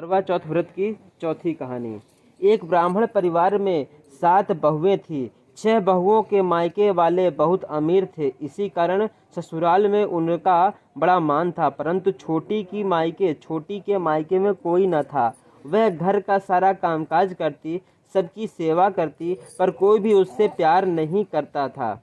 करवा चौथ व्रत की चौथी कहानी। एक ब्राह्मण परिवार में 7 बहुएं थीं। 6 बहुओं के मायके वाले बहुत अमीर थे, इसी कारण ससुराल में उनका बड़ा मान था। परंतु छोटी के मायके में कोई न था। वह घर का सारा कामकाज करती, सबकी सेवा करती, पर कोई भी उससे प्यार नहीं करता था।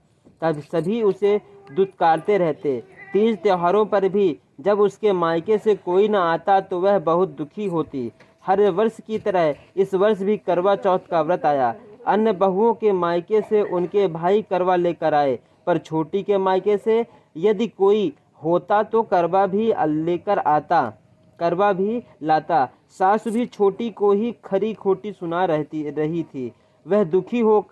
तब सभी उसे दुत्कारते रहते। तीज त्योहारों पर भी जब उसके मायके से कोई न आता तो वह बहुत दुखी होती। हर वर्ष की तरह इस वर्ष भी करवा चौथ का व्रत आया। अन्य बहुओं के मायके से उनके भाई करवा लेकर आए, पर छोटी के मायके से यदि कोई होता तो करवा भी लेकर आता, करवा भी लाता। सास भी छोटी को ही खरी खोटी सुना रही थी। वह दुखी हो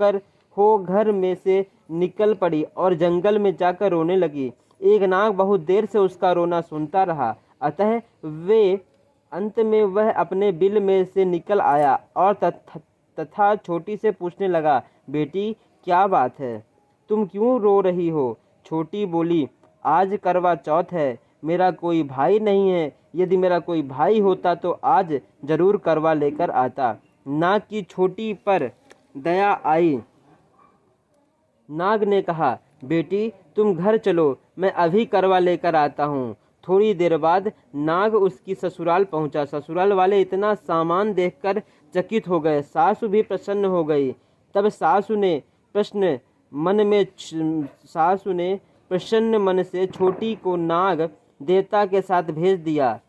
घर में से निकल पड़ी और जंगल में जाकर रोने लगी। एक नाग बहुत देर से उसका रोना सुनता रहा, अतः अंत में वह अपने बिल में से निकल आया और तथा छोटी से पूछने लगा, बेटी क्या बात है, तुम क्यों रो रही हो? छोटी बोली, आज करवा चौथ है, मेरा कोई भाई नहीं है। यदि मेरा कोई भाई होता तो आज जरूर करवा लेकर आता। नाग की छोटी पर दया आई। नाग ने कहा, बेटी तुम घर चलो, मैं अभी करवा लेकर आता हूँ। थोड़ी देर बाद नाग उसकी ससुराल पहुंचा। ससुराल वाले इतना सामान देखकर चकित हो गए। सासू भी प्रसन्न हो गई। तब सासू ने प्रसन्न मन से छोटी को नाग देवता के साथ भेज दिया।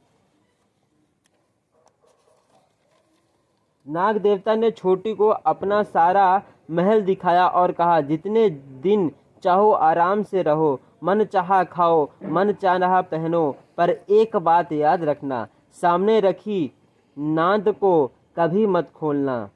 नाग देवता ने छोटी को अपना सारा महल दिखाया और कहा, जितने दिन चाहो आराम से रहो, मन चाहा खाओ, मन चाहा पहनो, पर एक बात याद रखना, सामने रखी नांद को कभी मत खोलना।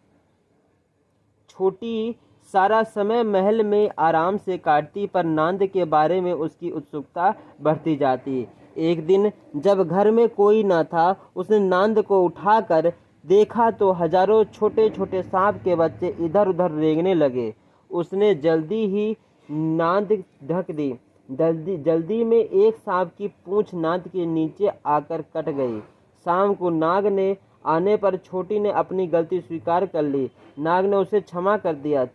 छोटी सारा समय महल में आराम से काटती, पर नांद के बारे में उसकी उत्सुकता बढ़ती जाती। एक दिन जब घर में कोई न था, उसने नांद को उठाकर देखा तो हजारों छोटे छोटे सांप के बच्चे इधर उधर रेंगने लगे। उसने जल्दी ही नांद ढक दी। जल्दी में एक सांप की पूंछ नांद के नीचे आकर कट गई। शाम को नाग ने आने पर छोटी ने अपनी गलती स्वीकार कर ली। नाग ने उसे क्षमा कर दिया।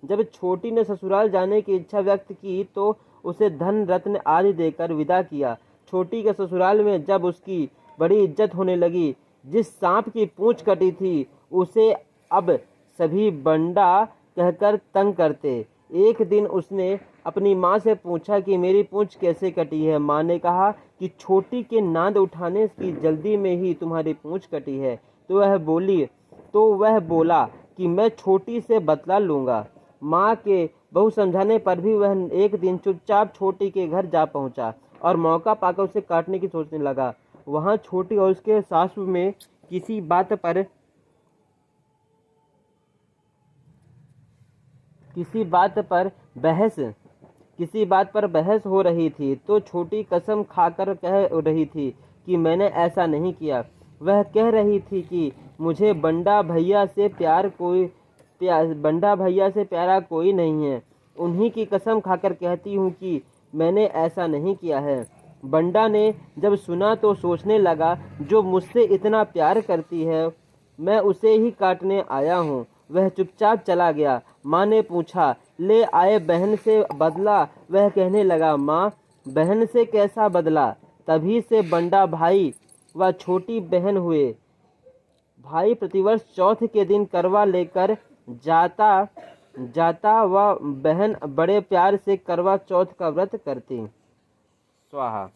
जब छोटी ने ससुराल जाने की इच्छा व्यक्त की तो उसे धन रत्न आदि देकर विदा किया। छोटी के ससुराल में जब उसकी बड़ी इज्जत होने लगी। जिस सांप की पूंछ कटी थी उसे अब सभी बंडा कहकर तंग करते। एक दिन उसने अपनी माँ से पूछा कि मेरी पूंछ कैसे कटी है। माँ ने कहा कि छोटी के नांद उठाने की जल्दी में ही तुम्हारी पूंछ कटी है। तो वह बोला कि मैं छोटी से बदला लूँगा। माँ के बहु समझाने पर भी वह एक दिन चुपचाप छोटी के घर जा पहुँचा और मौका पाकर उसे काटने की सोचने लगा। वहाँ छोटी और उसके सासू में किसी बात पर बहस हो रही थी तो छोटी कसम खाकर कह रही थी कि मैंने ऐसा नहीं किया। वह कह रही थी कि मुझे बंडा भैया से प्यारा कोई नहीं है। उन्हीं की कसम खाकर कहती हूँ कि मैंने ऐसा नहीं किया है। बंडा ने जब सुना तो सोचने लगा, जो मुझसे इतना प्यार करती है मैं उसे ही काटने आया हूँ। वह चुपचाप चला गया। माँ ने पूछा, ले आए बहन से बदला? वह कहने लगा, माँ बहन से कैसा बदला? तभी से बंडा भाई व छोटी बहन हुए। भाई प्रतिवर्ष चौथ के दिन करवा लेकर जाता व बहन बड़े प्यार से करवा चौथ का व्रत करती। स्वाहा।